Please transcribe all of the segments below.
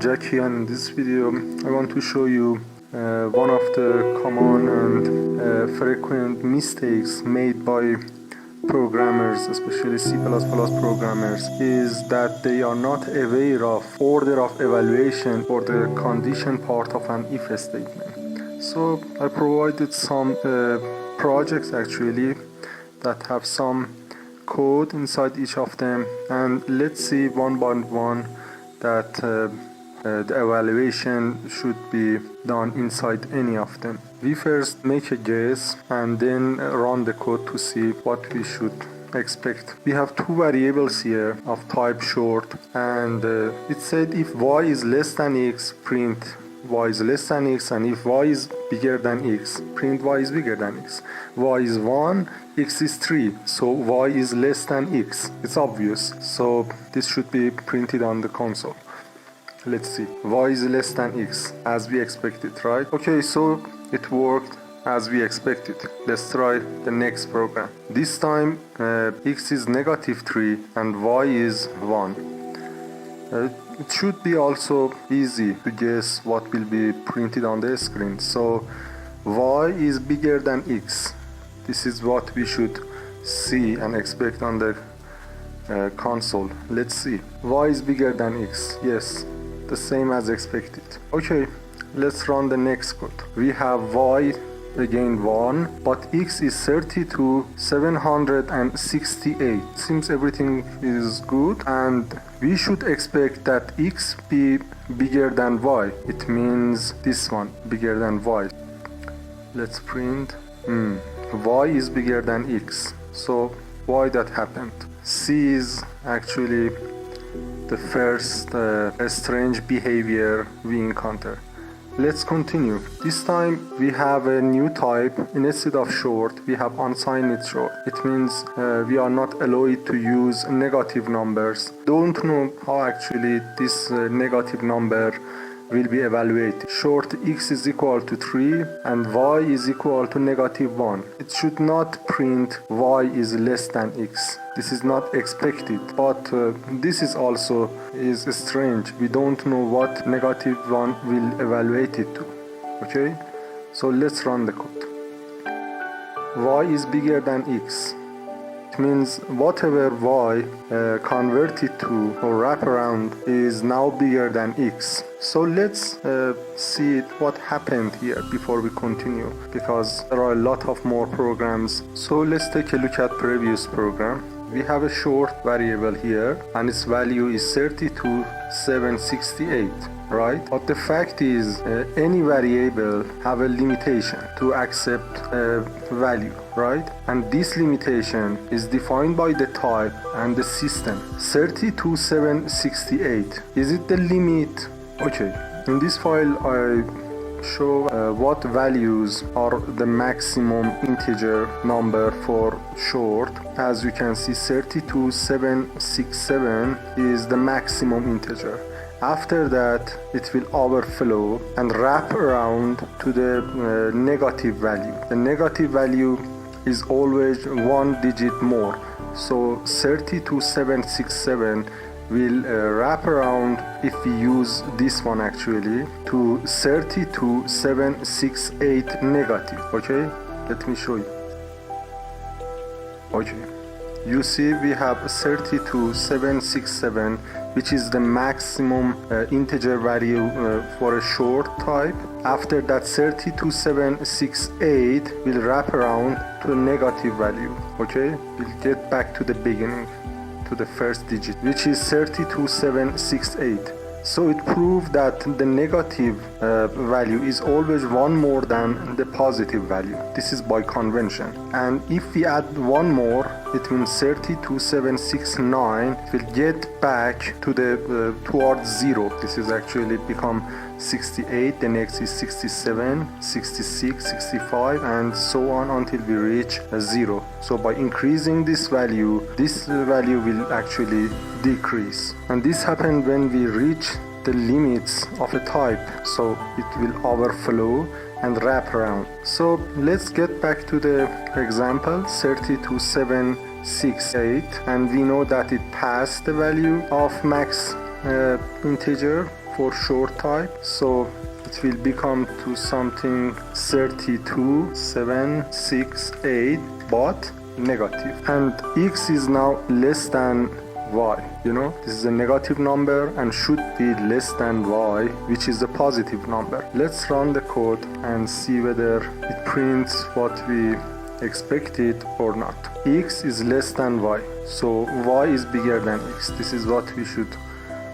Jack here, and in this video I want to show you one of the common and frequent mistakes made by programmers, especially C++ programmers, is that they are not aware of order of evaluation for the condition part of an if statement. So I provided some projects actually that have some code inside each of them, and let's see one by one that the evaluation should be done inside any of them. We first make a guess and then run the code to see what we should expect. We have two variables here of type short, and it said if y is less than x, print y is less than x, and if y is bigger than x, print y is bigger than x. Y is 1, x is 3, so y is less than x. It's obvious, so this should be printed on the console. Let's see, y is less than x, as we expected, right? Okay, so it worked as we expected. Let's try the next program. This time x is -3 and y is 1. It should be also easy to guess what will be printed on the screen. So y is bigger than x. This is what we should see and expect on the console. Let's see. Y is bigger than x. Yes, the same as expected. Okay, let's run the next code. We have y again 1, but x is 32,768. Seems everything is good, and we should expect that x be bigger than y. It means this one bigger than y. Let's print y is bigger than x. So why that happened? C is actually the first strange behavior we encounter. Let's continue. This time we have a new type. Instead of short, we have unsigned short. It means we are not allowed to use negative numbers. Don't know how actually this negative number will be evaluated. Short x is equal to 3 and y is equal to -1. It should not print y is less than x. This is not expected, but this is also strange. We don't know what -1 will evaluate it to. Okay, so let's run the code. Y is bigger than x. It means whatever y converted to or wraparound is now bigger than x. So let's see what happened here before we continue, because there are a lot of more programs. So let's take a look at previous program. We have a short variable here and its value is 32,768, right? But the fact is any variable have a limitation to accept a value, right? And this limitation is defined by the type and the system. 32,768, is it the limit? Okay, in this file I show what values are the maximum integer number for short. As you can see, 32,767 is the maximum integer. After that it will overflow and wrap around to the negative value. The negative value is always one digit more, so 32,767 will wrap around, if we use this one actually, to 32,768 negative. Okay, let me show you. Okay, you see we have 32,767, which is the maximum integer value for a short type. After that, 32,768 will wrap around to a negative value. Okay, we'll get back to the beginning, to the first digit, which is 32,768. So it proved that the negative value is always one more than the positive value. This is by convention. And if we add one more, it means 32,769 will get back to the towards 0. This is actually become 68, the next is 67, 66, 65, and so on until we reach 0. So by increasing this value will actually decrease. And this happens when we reach the limits of a type, so it will overflow and wrap around. So let's get back to the example 32,768, and we know that it passed the value of max integer for short type, so it will become to something 32,768 but negative, and x is now less than y. This is a negative number and should be less than y, which is a positive number. Let's run the code and see whether it prints what we expected or not. X is less than y, so y is bigger than x. This is what we should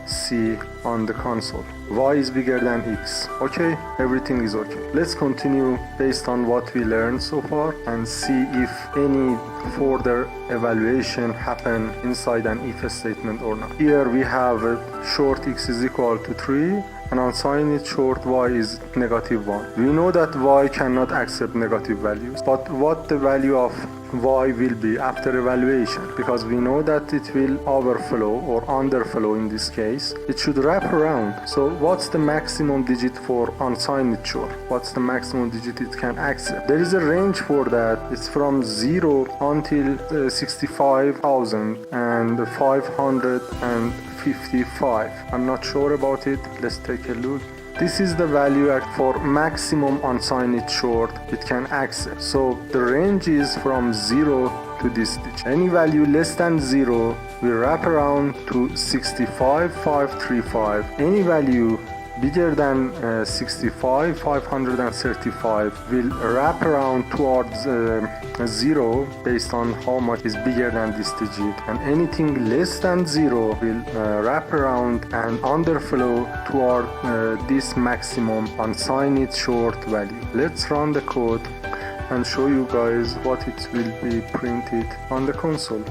see on the console. Y is bigger than x. Okay, everything is okay. Let's continue based on what we learned so far and see if any further evaluation happen inside an if statement or not. Here we have a short x is equal to 3 and unsigned short y is negative 1. We know that y cannot accept negative values, but what the value of y will be after evaluation, because we know that it will overflow or underflow. In this case it should wrap around. So what's the maximum digit for unsigned short? What's the maximum digit it can accept? There is a range for that. It's from 0 until 65,555. I'm not sure about it. Let's take a look. This is the value for maximum unsigned short it can accept. So the range is from 0 to this digit. Any value less than 0 will wrap around to 65,535. Any value bigger than 65,535 will wrap around towards 0 based on how much is bigger than this digit, and anything less than 0 will wrap around and underflow toward this maximum unsigned short value. Let's run the code and show you guys what it will be printed on the console.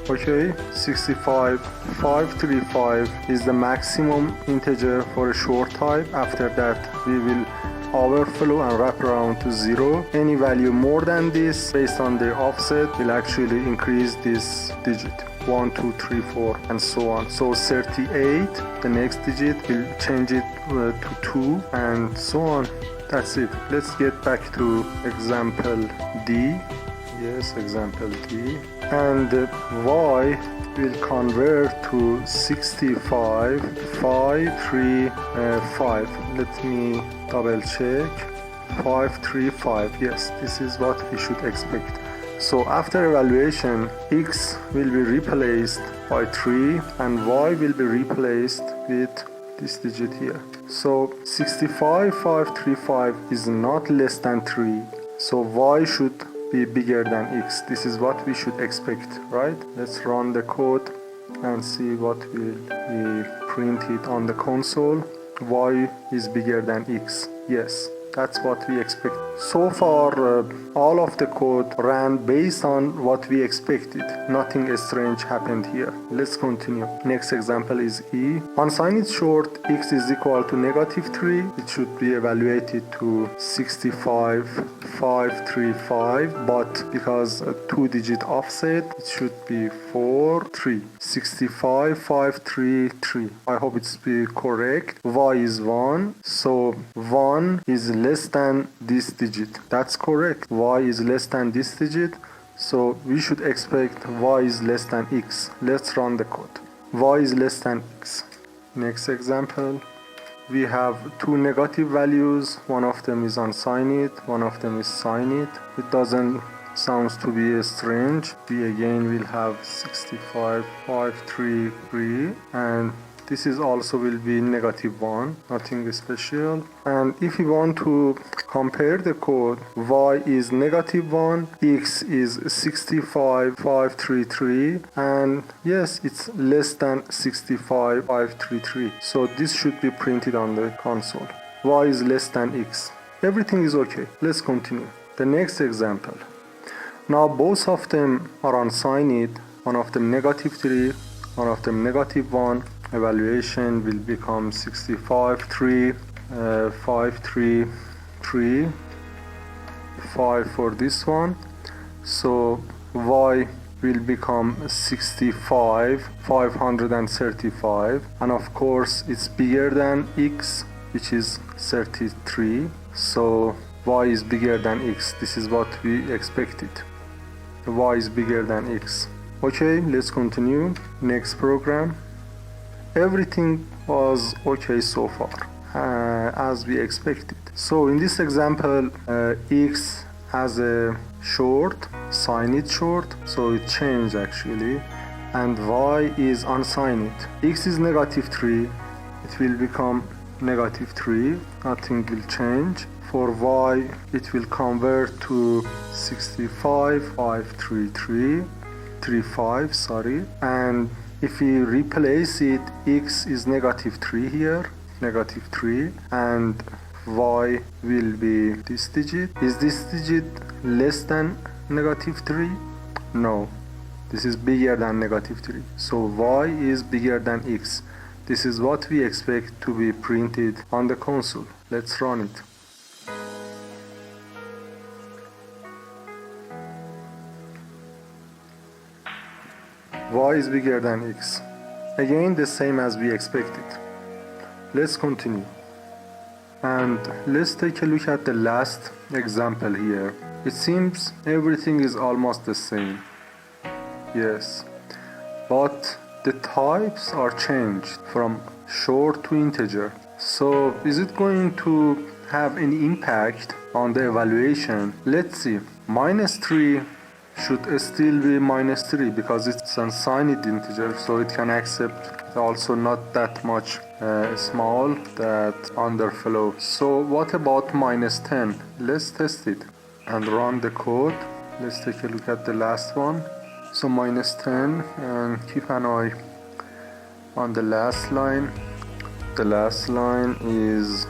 Okay, 65,535 is the maximum integer for a short type. After that we will overflow and wrap around to 0. Any value more than this based on the offset will actually increase this digit, 1, 2, 3, 4 and so on. So 38, the next digit will change it to 2 and so on. That's it. Let's get back to example D. Yes, example D. And y will convert to 65,535. Let me double check. 535. Yes, this is what we should expect. So after evaluation, x will be replaced by 3 and y will be replaced with this digit here. So 65,535 is not less than 3. So y should be bigger than x. This is what we should expect, right? Let's run the code and see what will be printed on the console. Y is bigger than x. Yes, that's what we expect. So far, all of the code ran based on what we expected. Nothing strange happened here. Let's continue. Next example is E. Unsigned short x is equal to -3. It should be evaluated to 65,535, but because a 2-digit offset, it should be 43. 65,533. I hope it's be correct. Y is 1, so 1 is less than this digit. That's correct. Y is less than this digit, so we should expect y is less than x. Let's run the code. Y is less than x. Next example, we have two negative values. One of them is unsigned, one of them is signed. It doesn't sounds to be strange. We again will have 65,533, and this is also will be -1, nothing special. And if you want to compare the code, y is -1, x is 65,533, and yes, it's less than 65,533. So this should be printed on the console. Y is less than x. Everything is okay. Let's continue. The next example. Now both of them are unsigned, one of them -3, one of them -1. Evaluation will become 65,533, 5 for this one. So y will become 65,535, and of course it's bigger than x, which is 33. So y is bigger than x. This is what we expected. Y is bigger than x. Okay, let's continue. Next program. everything was okay so far, as we expected. So in this example, x has a short, sign it short, so it changed actually, and y is unsigned it. X is -3, it will become -3, nothing will change. For y, it will convert to 65,533.35, sorry, and if we replace it, x is -3 here, -3, and y will be this digit. Is this digit less than -3? No, this is bigger than -3. So y is bigger than x. This is what we expect to be printed on the console. Let's run it. Y is bigger than x. Again, the same as we expected. Let's continue. And let's take a look at the last example here. It seems everything is almost the same. Yes, but the types are changed from short to integer. So is it going to have any impact on the evaluation? Let's see. -3 should still be -3 because it's unsigned integer, so it can accept also not that much small that underflow. So what about -10? Let's test it and run the code. Let's take a look at the last one. So -10, and keep an eye on the last line. The last line is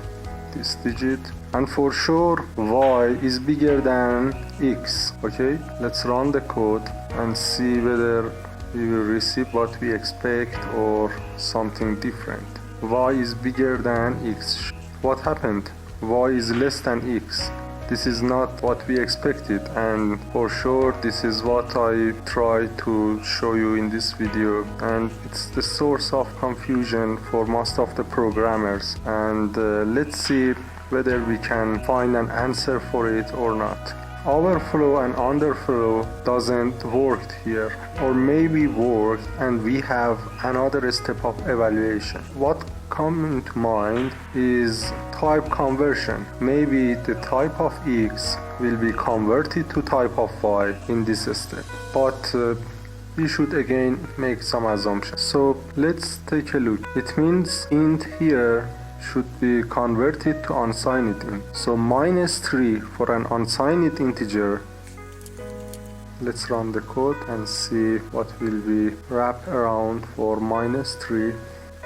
this digit, and for sure y is bigger than x. Okay, let's run the code and see whether we will receive what we expect or something different. Y is bigger than x. What happened? Y is less than x. This is not what we expected, and for sure this is what I try to show you in this video, and it's the source of confusion for most of the programmers. And let's see whether we can find an answer for it or not. Overflow and underflow doesn't work here, or maybe work, and we have another step of evaluation. What comes into mind is type conversion. Maybe the type of x will be converted to type of y in this step, but we should again make some assumptions. So let's take a look. It means int here should be converted to unsigned int. So -3 for an unsigned integer. Let's run the code and see what will be wrapped around for -3,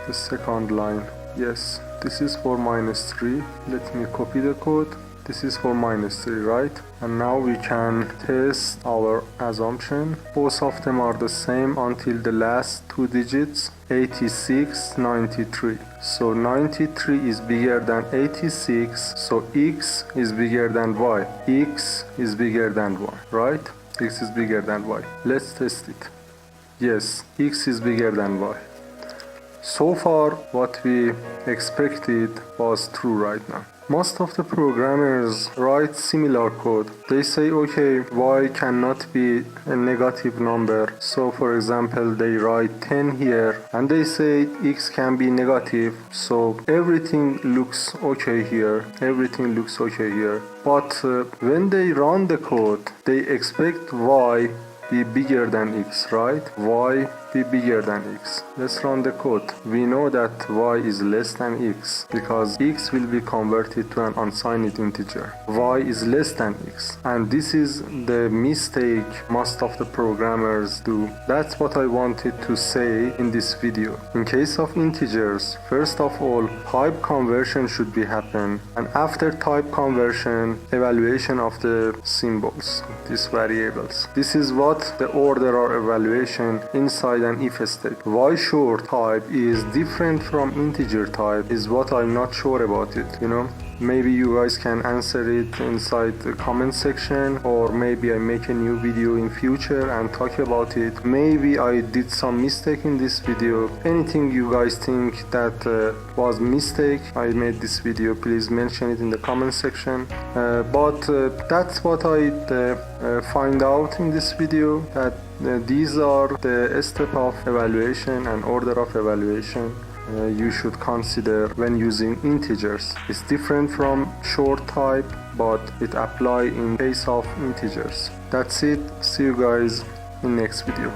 the second line. Yes, this is for -3. Let me copy the code. This is for -3, right? And now we can test our assumption. Both of them are the same until the last two digits, 8693. So 93 is bigger than 86, so x is bigger than y. X is bigger than y, right? X is bigger than y. Let's test it. Yes, x is bigger than y. So far, what we expected was true right now. Most of the programmers write similar code. They say, okay, y cannot be a negative number. So for example, they write 10 here, and they say x can be negative. So everything looks okay here. Everything looks okay here. But when they run the code, they expect y be bigger than x, right? Y be bigger than x. Let's run the code. We know that y is less than x because x will be converted to an unsigned integer. Y is less than x, and this is the mistake most of the programmers do. That's what I wanted to say in this video. In case of integers, first of all, type conversion should be happen, and after type conversion, evaluation of the symbols, these variables. This is what the order of evaluation inside an if state. Why short type is different from integer type is what I'm not sure about it, you know. Maybe you guys can answer it inside the comment section, or maybe I make a new video in future and talk about it. Maybe I did some mistake in this video. Anything you guys think that was mistake I made this video, please mention it in the comment section. But that's what I find out in this video, that These are the step of evaluation and order of evaluation you should consider when using integers. It's different from short type, but it applies in case of integers. That's it. See you guys in next video.